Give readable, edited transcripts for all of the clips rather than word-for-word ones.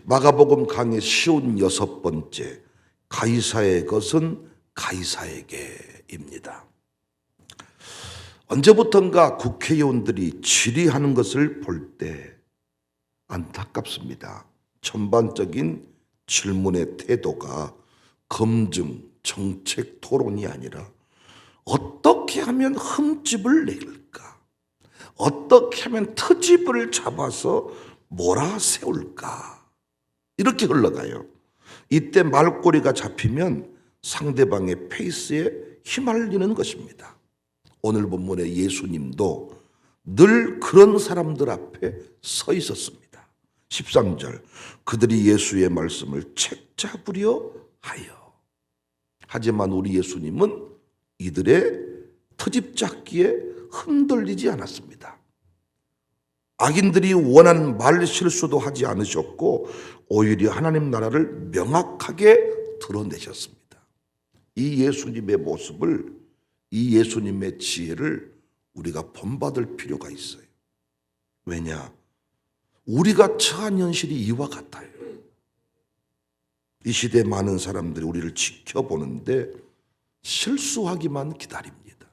마가복음 강의 쉬운 6번째, 가이사의 것은 가이사에게입니다. 언제부턴가 국회의원들이 질의하는 것을 볼 때 안타깝습니다. 전반적인 질문의 태도가 검증, 정책 토론이 아니라 어떻게 하면 흠집을 낼까? 어떻게 하면 트집을 잡아서 몰아세울까? 이렇게 흘러가요. 이때 말꼬리가 잡히면 상대방의 페이스에 휘말리는 것입니다. 오늘 본문의 예수님도 늘 그런 사람들 앞에 서 있었습니다. 13절, 그들이 예수의 말씀을 책잡으려 하여. 하지만 우리 예수님은 이들의 트집 잡기에 흔들리지 않았습니다. 악인들이 원하는 말 실수도 하지 않으셨고 오히려 하나님 나라를 명확하게 드러내셨습니다. 이 예수님의 모습을, 이 예수님의 지혜를 우리가 본받을 필요가 있어요. 왜냐? 우리가 처한 현실이 이와 같아요. 이 시대 많은 사람들이 우리를 지켜보는데 실수하기만 기다립니다.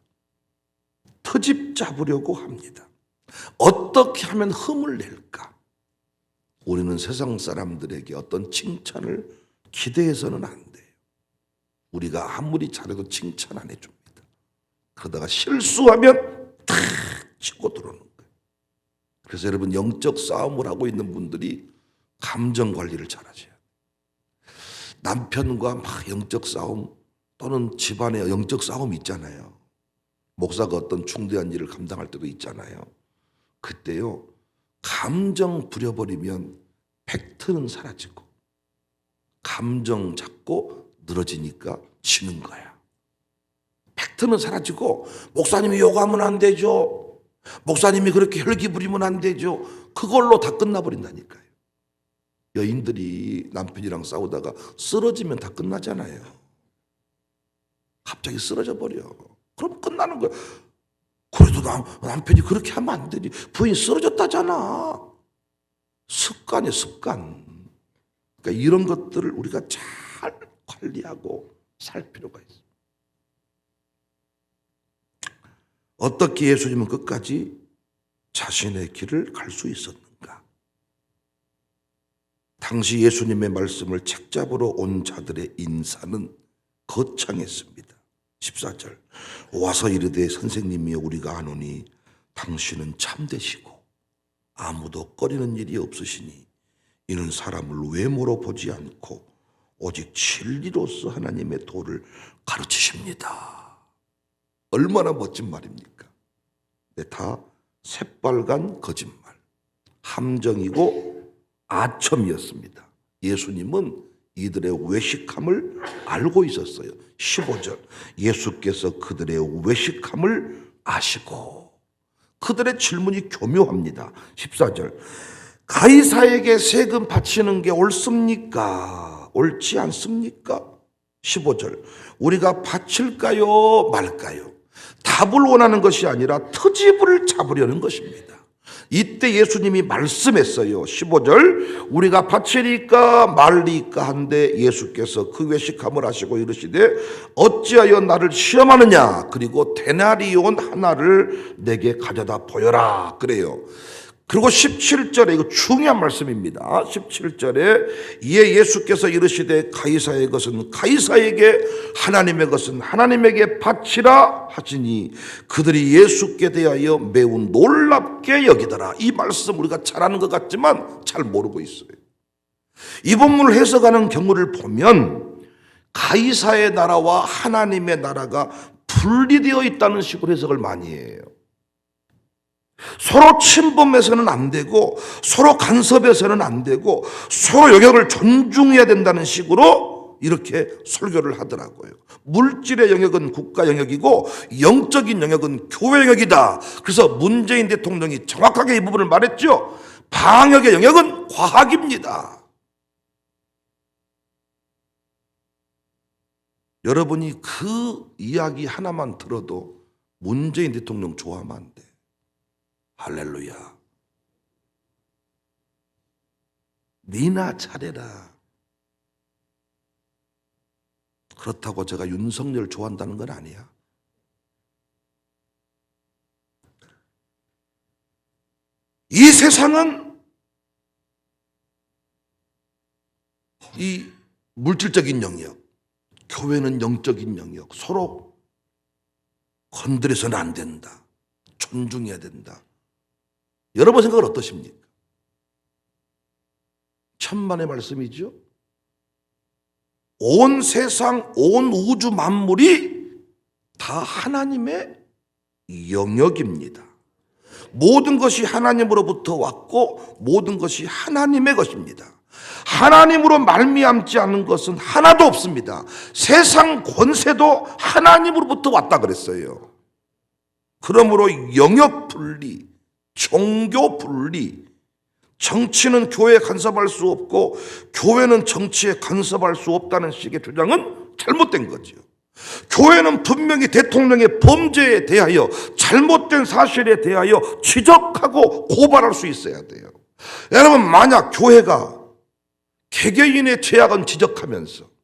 트집 잡으려고 합니다. 어떻게 하면 흠을 낼까? 우리는 세상 사람들에게 어떤 칭찬을 기대해서는 안 돼요. 우리가 아무리 잘해도 칭찬 안 해줍니다. 그러다가 실수하면 탁 치고 들어오는 거예요. 그래서 여러분, 영적 싸움을 하고 있는 분들이 감정 관리를 잘하셔야 돼요. 남편과 막 영적 싸움 또는 집안에 영적 싸움이 있잖아요. 목사가 어떤 중대한 일을 감당할 때도 있잖아요. 그때요, 감정 부려버리면 팩트는 사라지고 감정 잡고 늘어지니까 지는 거야. 팩트는 사라지고 목사님이 요구하면 안 되죠. 목사님이 그렇게 혈기 부리면 안 되죠. 그걸로 다 끝나버린다니까요. 여인들이 남편이랑 싸우다가 쓰러지면 다 끝나잖아요. 갑자기 쓰러져 버려. 그럼 끝나는 거야. 그래도 남편이 그렇게 하면 안 되지. 부인이 쓰러졌다잖아. 습관이에요, 습관. 그러니까 이런 것들을 우리가 잘 관리하고 살 필요가 있어요. 어떻게 예수님은 끝까지 자신의 길을 갈 수 있었는가? 당시 예수님의 말씀을 책잡으러 온 자들의 인사는 거창했습니다. 14절, 와서 이르되 선생님이여 우리가 아노니 당신은 참되시고 아무도 꺼리는 일이 없으시니 이는 사람을 외모로 보지 않고 오직 진리로서 하나님의 도를 가르치십니다. 얼마나 멋진 말입니까? 네, 다 새빨간 거짓말, 함정이고 아첨이었습니다. 예수님은 이들의 외식함을 알고 있었어요. 15절, 예수께서 그들의 외식함을 아시고. 그들의 질문이 교묘합니다. 14절, 가이사에게 세금 바치는 게 옳습니까? 옳지 않습니까? 15절, 우리가 바칠까요 말까요? 답을 원하는 것이 아니라 트집을 잡으려는 것입니다. 이때 예수님이 말씀했어요. 15절, 우리가 바치리까 말리까 한데 예수께서 그 외식함을 하시고 이르시되 어찌하여 나를 시험하느냐? 그리고 데나리온 하나를 내게 가져다 보여라. 그래요. 그리고 17절에 이거 중요한 말씀입니다. 17절에 이에 예수께서 이르시되 가이사의 것은 가이사에게 하나님의 것은 하나님에게 바치라 하시니 그들이 예수께 대하여 매우 놀랍게 여기더라. 이 말씀 우리가 잘 아는 것 같지만 잘 모르고 있어요. 이 본문을 해석하는 경우를 보면 가이사의 나라와 하나님의 나라가 분리되어 있다는 식으로 해석을 많이 해요. 서로 침범해서는 안 되고 서로 간섭해서는 안 되고 서로 영역을 존중해야 된다는 식으로 이렇게 설교를 하더라고요. 물질의 영역은 국가 영역이고 영적인 영역은 교회 영역이다. 그래서 문재인 대통령이 정확하게 이 부분을 말했죠. 방역의 영역은 과학입니다. 여러분이 그 이야기 하나만 들어도 문재인 대통령 좋아하면 안 돼. 할렐루야. 니나 차례라. 그렇다고 제가 윤석열 좋아한다는 건 아니야. 이 세상은 이 물질적인 영역, 교회는 영적인 영역, 서로 건드려서는 안 된다. 존중해야 된다. 여러분 생각은 어떠십니까? 천만의 말씀이죠. 온 세상, 온 우주 만물이 다 하나님의 영역입니다. 모든 것이 하나님으로부터 왔고 모든 것이 하나님의 것입니다. 하나님으로 말미암지 않은 것은 하나도 없습니다. 세상 권세도 하나님으로부터 왔다 그랬어요. 그러므로 영역 분리, 종교 분리, 정치는 교회에 간섭할 수 없고 교회는 정치에 간섭할 수 없다는 식의 주장은 잘못된 거죠. 교회는 분명히 대통령의 범죄에 대하여 잘못된 사실에 대하여 지적하고 고발할 수 있어야 돼요. 여러분, 만약 교회가 개개인의 죄악은 지적하면서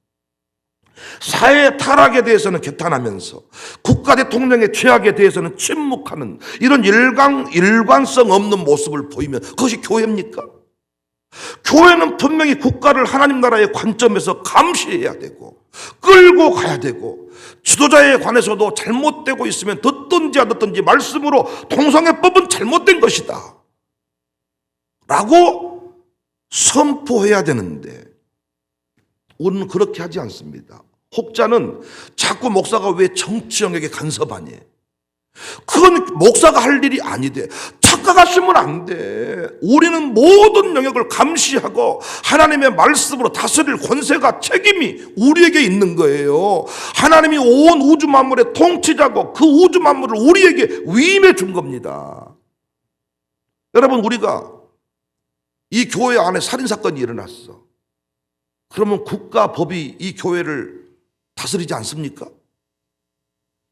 사회 타락에 대해서는 개탄하면서 국가 대통령의 죄악에 대해서는 침묵하는 이런 일관성 없는 모습을 보이면 그것이 교회입니까? 교회는 분명히 국가를 하나님 나라의 관점에서 감시해야 되고 끌고 가야 되고 지도자에 관해서도 잘못되고 있으면 듣든지 안 듣든지 말씀으로 동성애법은 잘못된 것이다 라고 선포해야 되는데 우리는 그렇게 하지 않습니다. 혹자는 자꾸 목사가 왜 정치 영역에 간섭하니? 그건 목사가 할 일이 아니대. 착각하시면 안 돼. 우리는 모든 영역을 감시하고 하나님의 말씀으로 다스릴 권세가 책임이 우리에게 있는 거예요. 하나님이 온 우주 만물의 통치자고 그 우주 만물을 우리에게 위임해 준 겁니다. 여러분, 우리가 이 교회 안에 살인사건이 일어났어. 그러면 국가 법이 이 교회를 다스리지 않습니까?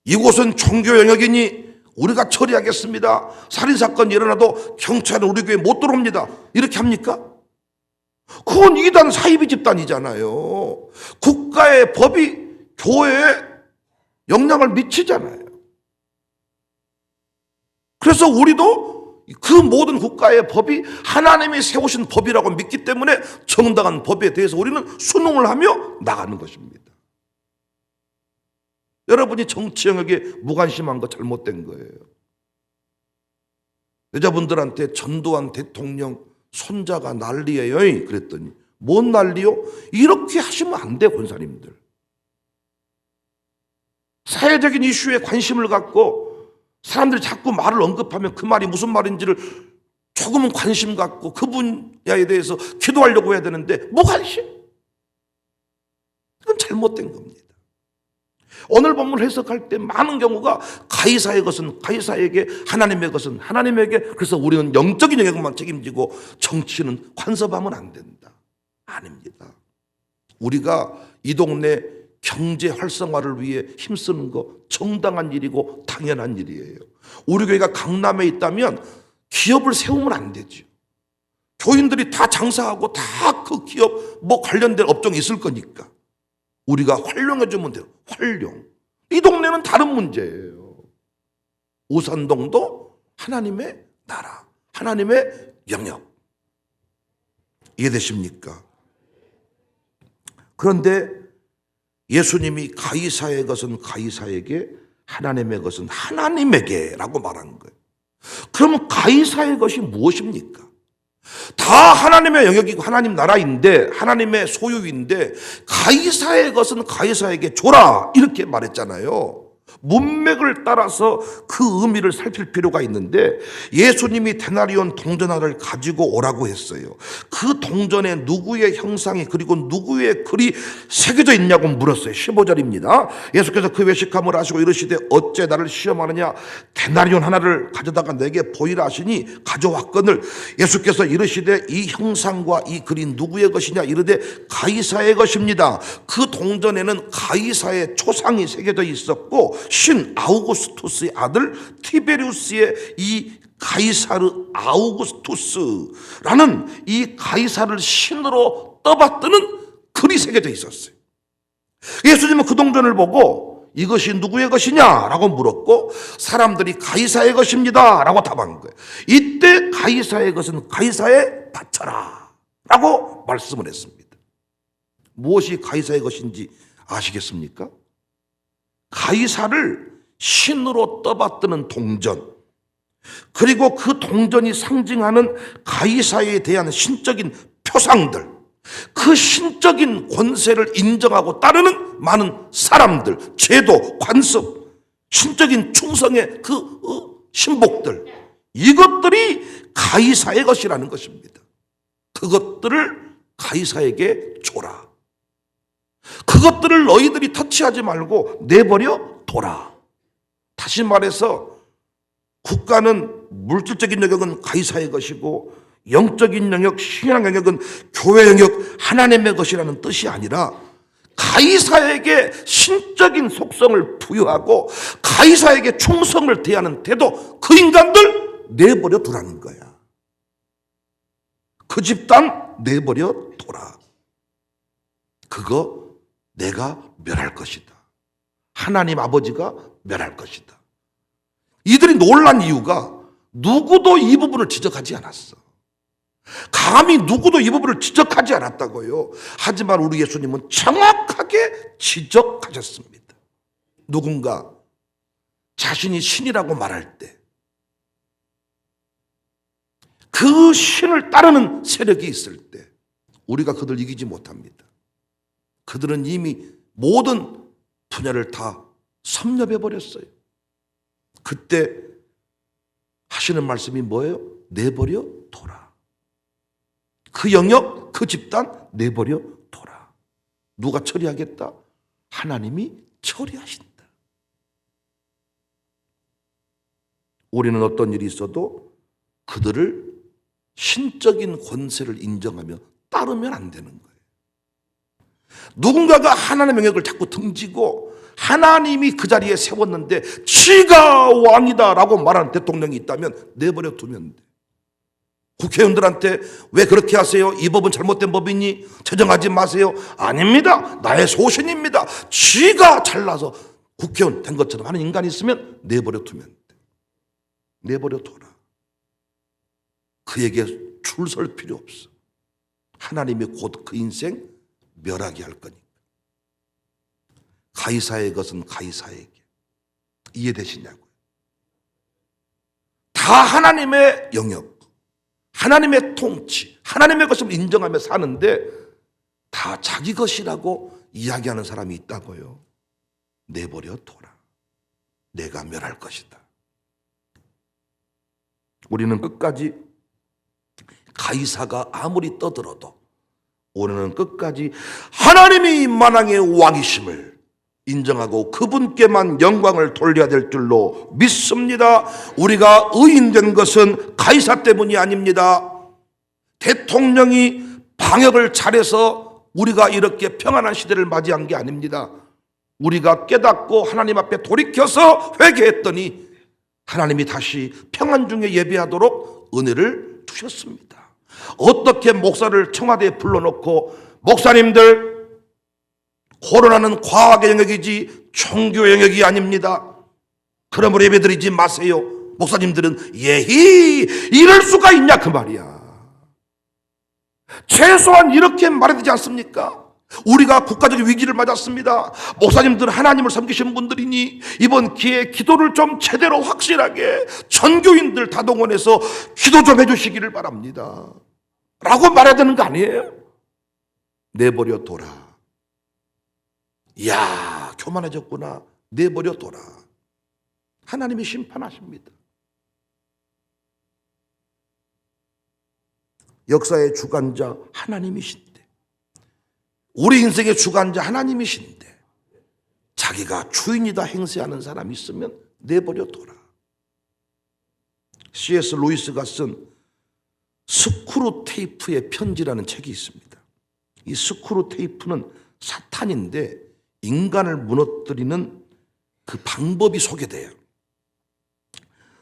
이곳은 종교 영역이니 우리가 처리하겠습니다. 살인사건이 일어나도 경찰은 우리 교회에 못 들어옵니다. 이렇게 합니까? 그건 이단 사이비 집단이잖아요. 국가의 법이 교회에 영향을 미치잖아요. 그래서 우리도 그 모든 국가의 법이 하나님이 세우신 법이라고 믿기 때문에 정당한 법에 대해서 우리는 순응을 하며 나가는 것입니다. 여러분이 정치 영역에 무관심한 거 잘못된 거예요. 여자분들한테 전두환 대통령 손자가 난리예요 그랬더니 뭔 난리요? 이렇게 하시면 안 돼. 권사님들 사회적인 이슈에 관심을 갖고 사람들이 자꾸 말을 언급하면 그 말이 무슨 말인지를 조금은 관심 갖고 그 분야에 대해서 기도하려고 해야 되는데 무관심? 이건 잘못된 겁니다. 오늘 본문 해석할 때 많은 경우가 가이사의 것은 가이사에게, 하나님의 것은 하나님에게, 그래서 우리는 영적인 영역만 책임지고 정치는 간섭하면 안 된다. 아닙니다. 우리가 이 동네 경제 활성화를 위해 힘쓰는 거 정당한 일이고 당연한 일이에요. 우리 교회가 강남에 있다면 기업을 세우면 안 되죠. 교인들이 다 장사하고 다 그 기업 뭐 관련된 업종이 있을 거니까 우리가 활용해주면 돼요. 활용. 이 동네는 다른 문제예요. 우산동도 하나님의 나라, 하나님의 영역. 이해되십니까? 그런데 예수님이 가이사의 것은 가이사에게, 하나님의 것은 하나님에게 라고 말한 거예요. 그러면 가이사의 것이 무엇입니까? 다 하나님의 영역이고 하나님 나라인데, 하나님의 소유인데 가이사의 것은 가이사에게 줘라 이렇게 말했잖아요. 문맥을 따라서 그 의미를 살필 필요가 있는데 예수님이 데나리온 동전 하나를 가지고 오라고 했어요. 그 동전에 누구의 형상이 그리고 누구의 글이 새겨져 있냐고 물었어요. 15절입니다. 예수께서 그 외식함을 하시고 이르시되 어째 나를 시험하느냐, 데나리온 하나를 가져다가 내게 보이라 하시니 가져왔거늘 예수께서 이르시되 이 형상과 이 글이 누구의 것이냐 이르되 가이사의 것입니다. 그 동전에는 가이사의 초상이 새겨져 있었고 신 아우구스투스의 아들 티베리우스의 이 가이사르 아우구스투스라는 이 가이사를 신으로 떠받드는 글이 새겨져 있었어요. 예수님은 그 동전을 보고 이것이 누구의 것이냐라고 물었고 사람들이 가이사의 것입니다라고 답한 거예요. 이때 가이사의 것은 가이사에 바쳐라 라고 말씀을 했습니다. 무엇이 가이사의 것인지 아시겠습니까? 가이사를 신으로 떠받드는 동전, 그리고 그 동전이 상징하는 가이사에 대한 신적인 표상들, 그 신적인 권세를 인정하고 따르는 많은 사람들, 제도, 관습, 신적인 충성의 그 신복들, 이것들이 가이사의 것이라는 것입니다. 그것들을 가이사에게 줘라. 그것들을 너희들이 터치하지 말고 내버려 둬라. 다시 말해서 국가는 물질적인 영역은 가이사의 것이고 영적인 영역, 신앙 영역은 교회 영역, 하나님의 것이라는 뜻이 아니라 가이사에게 신적인 속성을 부여하고 가이사에게 충성을 대하는 태도, 그 인간들 내버려 두라는 거야. 그 집단 내버려 둬라. 그거 내가 멸할 것이다. 하나님 아버지가 멸할 것이다. 이들이 놀란 이유가 누구도 이 부분을 지적하지 않았어. 감히 누구도 이 부분을 지적하지 않았다고요. 하지만 우리 예수님은 정확하게 지적하셨습니다. 누군가 자신이 신이라고 말할 때 그 신을 따르는 세력이 있을 때 우리가 그들 이기지 못합니다. 그들은 이미 모든 분야를 다 섭렵해 버렸어요. 그때 하시는 말씀이 뭐예요? 내버려 둬라. 그 영역, 그 집단 내버려 둬라. 누가 처리하겠다? 하나님이 처리하신다. 우리는 어떤 일이 있어도 그들을 신적인 권세를 인정하며 따르면 안 되는 거예요. 누군가가 하나님의 영역을 자꾸 등지고 하나님이 그 자리에 세웠는데 지가 왕이다 라고 말하는 대통령이 있다면 내버려 두면 돼. 국회의원들한테 왜 그렇게 하세요? 이 법은 잘못된 법이니 제정하지 마세요. 아닙니다. 나의 소신입니다. 지가 잘나서 국회의원 된 것처럼 하는 인간이 있으면 내버려 두면 돼. 내버려 둬라. 그에게 줄 설 필요 없어. 하나님이 곧 그 인생 멸하게 할 거니까. 가이사의 것은 가이사에게. 이해되시냐고요? 다 하나님의 영역, 하나님의 통치, 하나님의 것을 인정하며 사는데 다 자기 것이라고 이야기하는 사람이 있다고요. 내버려 둬라. 내가 멸할 것이다. 우리는 끝까지 가이사가 아무리 떠들어도 우리는 끝까지 하나님이 만왕의 왕이심을 인정하고 그분께만 영광을 돌려야 될 줄로 믿습니다. 우리가 의인된 것은 가이사 때문이 아닙니다. 대통령이 방역을 잘해서 우리가 이렇게 평안한 시대를 맞이한 게 아닙니다. 우리가 깨닫고 하나님 앞에 돌이켜서 회개했더니 하나님이 다시 평안 중에 예배하도록 은혜를 주셨습니다. 어떻게 목사를 청와대에 불러놓고 목사님들 코로나는 과학의 영역이지 종교 영역이 아닙니다. 그러므로 예배드리지 마세요. 목사님들은 예히 이럴 수가 있냐 그 말이야. 최소한 이렇게 말해야 되지 않습니까? 우리가 국가적인 위기를 맞았습니다. 목사님들 하나님을 섬기신 분들이니 이번 기회에 기도를 좀 제대로 확실하게 전교인들 다 동원해서 기도 좀 해주시기를 바랍니다 라고 말해야 되는 거 아니에요? 내버려 둬라. 이야, 교만해졌구나. 내버려 둬라. 하나님이 심판하십니다. 역사의 주관자 하나님이신데, 우리 인생의 주관자 하나님이신데 자기가 주인이다 행세하는 사람이 있으면 내버려 둬라. C.S. 루이스가 쓴 스크루테이프의 편지라는 책이 있습니다. 이 스크루테이프는 사탄인데 인간을 무너뜨리는 그 방법이 소개돼요.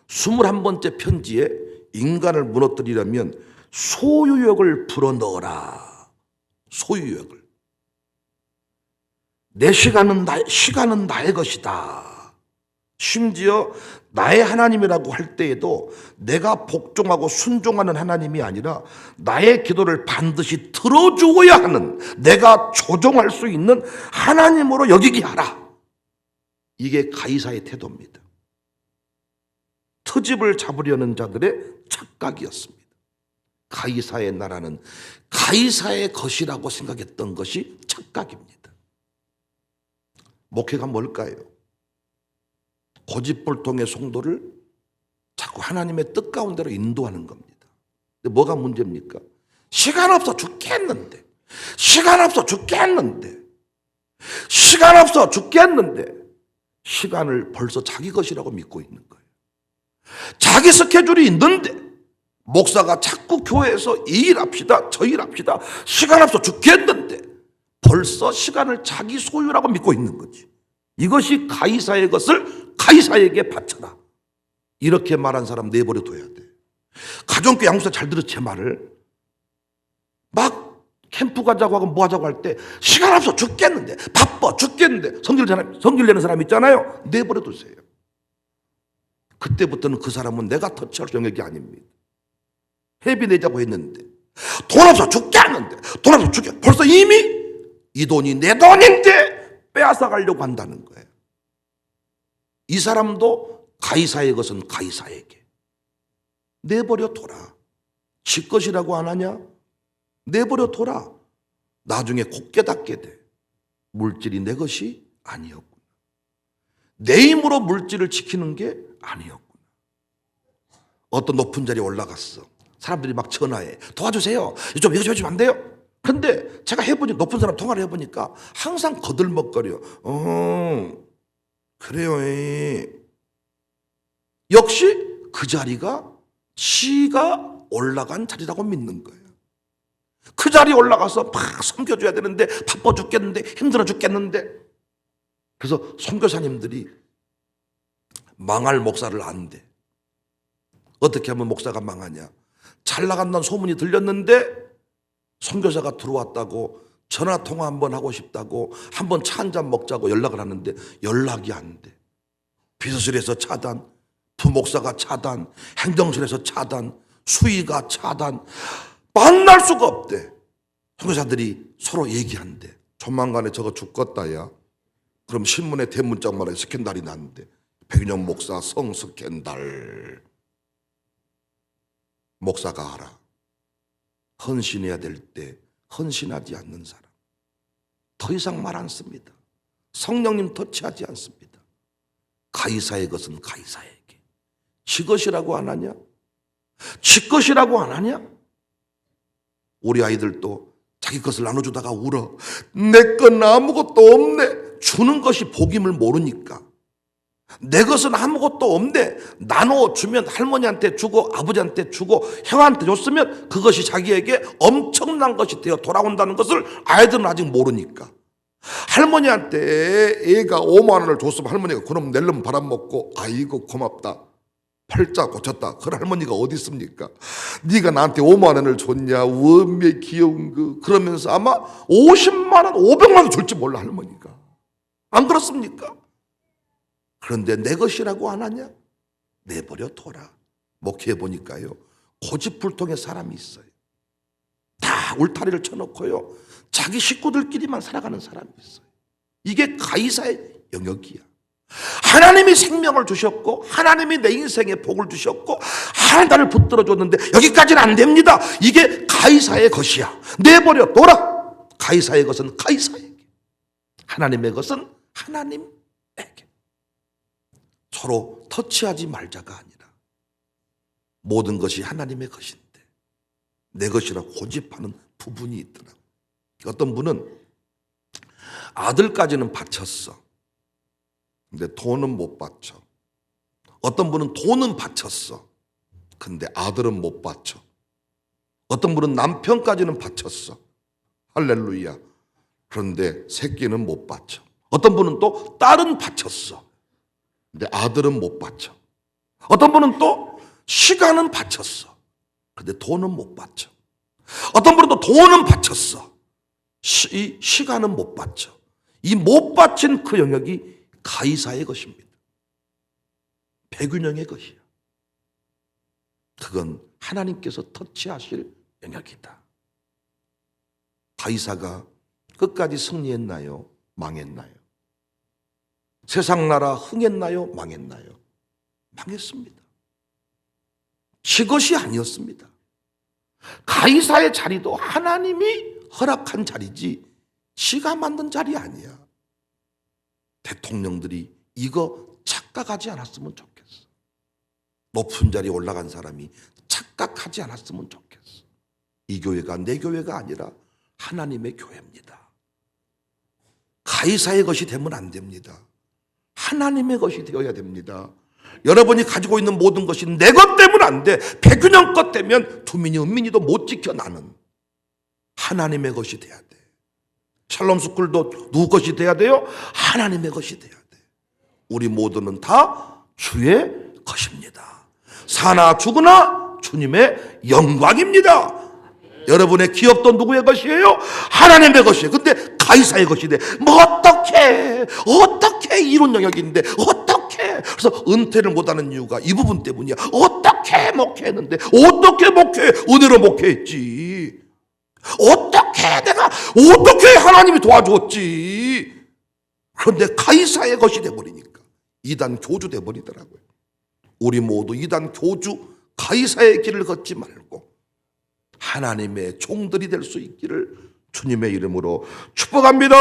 21번째 편지에 인간을 무너뜨리려면 소유욕을 불어넣어라. 소유욕을. 내 시간은 나의 것이다. 심지어 나의 하나님이라고 할 때에도 내가 복종하고 순종하는 하나님이 아니라 나의 기도를 반드시 들어주어야 하는, 내가 조종할 수 있는 하나님으로 여기게 하라. 이게 가이사의 태도입니다. 트집을 잡으려는 자들의 착각이었습니다. 가이사의 나라는 가이사의 것이라고 생각했던 것이 착각입니다. 목회가 뭘까요? 고집불통의 성도를 자꾸 하나님의 뜻 가운데로 인도하는 겁니다. 근데 뭐가 문제입니까? 시간 없어 죽겠는데, 시간 없어 죽겠는데, 시간 없어 죽겠는데, 시간을 벌써 자기 것이라고 믿고 있는 거예요. 자기 스케줄이 있는데 목사가 자꾸 교회에서 이 일 합시다, 저 일 합시다, 시간 없어 죽겠는데 벌써 시간을 자기 소유라고 믿고 있는 거지. 이것이 가이사의 것을 가이사에게 바쳐라. 이렇게 말한 사람 내버려 둬야 돼. 가정교회 양육사 잘 들어 제 말을. 막 캠프 가자고 하고 뭐 하자고 할 때 시간 없어 죽겠는데, 바빠 죽겠는데, 성질 내는 사람 있잖아요. 내버려 두세요. 그때부터는 그 사람은 내가 터치할 영역이 아닙니다. 회비 내자고 했는데 돈 없어 죽겠는데, 돈 없어 죽겠, 벌써 이미 이 돈이 내 돈인데 빼앗아 가려고 한다는 거예요. 이 사람도 가이사의 것은 가이사에게 내버려 둬라. 지 것이라고 안 하냐? 내버려 둬라. 나중에 곧 깨닫게 돼. 물질이 내 것이 아니었구나. 내 힘으로 물질을 지키는 게 아니었구나. 어떤 높은 자리에 올라갔어. 사람들이 막 전화해. 도와주세요. 좀 이거 좀 해주면 안 돼요? 근데 제가 해보니, 높은 사람 통화를 해보니까 항상 거들먹거려. 그래요. 역시 그 자리가 지가 올라간 자리라고 믿는 거예요. 그 자리에 올라가서 막 섬겨줘야 되는데 바빠 죽겠는데, 힘들어 죽겠는데. 그래서 선교사님들이 망할 목사를 안 돼. 어떻게 하면 목사가 망하냐? 잘 나간다는 소문이 들렸는데 선교사가 들어왔다고, 전화 통화 한번 하고 싶다고, 한번 차 한잔 먹자고 연락을 하는데 연락이 안 돼. 비서실에서 차단, 부목사가 차단, 행정실에서 차단, 수의가 차단. 만날 수가 없대. 선교사들이 서로 얘기한대. 조만간에 저거 죽겠다 야. 그럼 신문에 대문짝만에 스캔달이 났는데, 백인영 목사 성스캔달. 목사가 알아. 헌신해야 될 때 헌신하지 않는 사람 더 이상 말 안 씁니다. 성령님 터치하지 않습니다. 가이사의 것은 가이사에게. 지 것이라고 안 하냐? 지 것이라고 안 하냐? 우리 아이들도 자기 것을 나눠주다가 울어. 내 건 아무것도 없네. 주는 것이 복임을 모르니까. 내 것은 아무것도 없네. 나눠주면 할머니한테 주고 아버지한테 주고 형한테 줬으면 그것이 자기에게 엄청난 것이 되어 돌아온다는 것을 아이들은 아직 모르니까. 할머니한테 애가 5만 원을 줬으면 할머니가 그럼 낼름 바람먹고 아이고 고맙다, 팔자 고쳤다, 그런 할머니가 어디 있습니까? 네가 나한테 5만 원을 줬냐, 원매 귀여운 거, 그러면서 아마 50만 원 500만 원 줄지 몰라 할머니가. 안 그렇습니까? 그런데 내 것이라고 안 하냐? 내버려 둬라. 목회해 보니까요, 고집불통의 사람이 있어요. 다 울타리를 쳐놓고요, 자기 식구들끼리만 살아가는 사람이 있어요. 이게 가이사의 영역이야. 하나님이 생명을 주셨고, 하나님이 내 인생에 복을 주셨고, 하나님 나를 붙들어 줬는데 여기까지는 안 됩니다. 이게 가이사의 것이야. 내버려 둬라. 가이사의 것은 가이사에게, 하나님의 것은 하나님에게. 서로 터치하지 말자가 아니라 모든 것이 하나님의 것인데 내 것이라고 고집하는 부분이 있더라고요. 어떤 분은 아들까지는 바쳤어. 근데 돈은 못 바쳐. 어떤 분은 돈은 바쳤어. 근데 아들은 못 바쳐. 어떤 분은 남편까지는 바쳤어. 할렐루야. 그런데 새끼는 못 바쳐. 어떤 분은 또 딸은 바쳤어. 근데 아들은 못 바쳐. 어떤 분은 또 시간은 바쳤어. 근데 돈은 못 바쳐. 어떤 분은 또 돈은 바쳤어. 시간은 못 바쳐. 이 못 바친 그 영역이 가이사의 것입니다. 백윤영의 것이야. 그건 하나님께서 터치하실 영역이다. 가이사가 끝까지 승리했나요? 망했나요? 세상 나라 흥했나요? 망했나요? 망했습니다. 지 것이 아니었습니다. 가이사의 자리도 하나님이 허락한 자리지 지가 만든 자리 아니야. 대통령들이 이거 착각하지 않았으면 좋겠어. 높은 자리에 올라간 사람이 착각하지 않았으면 좋겠어. 이 교회가 내 교회가 아니라 하나님의 교회입니다. 가이사의 것이 되면 안 됩니다. 하나님의 것이 되어야 됩니다. 여러분이 가지고 있는 모든 것이 내 것 되면 안 돼. 백윤영 것 되면 두민이 은민이도 못 지켜. 나는 하나님의 것이 돼야 돼. 샬롬 스쿨도 누구 것이 돼야 돼요? 하나님의 것이 돼야 돼. 우리 모두는 다 주의 것입니다. 사나 죽으나 주님의 영광입니다. 여러분의 기업도 누구의 것이에요? 하나님의 것이에요. 근데 가이사의 것이 돼. 뭐 어떻게 이론 영역인데 어떻게? 그래서 은퇴를 못하는 이유가 이 부분 때문이야. 어떻게 목회했는데 어떻게 목회? 은혜로 목회했지. 어떻게 하나님이 도와주었지. 그런데 가이사의 것이 돼버리니까 이단 교주 돼버리더라고요. 우리 모두 이단 교주 가이사의 길을 걷지 말고 하나님의 종들이 될 수 있기를 주님의 이름으로 축복합니다.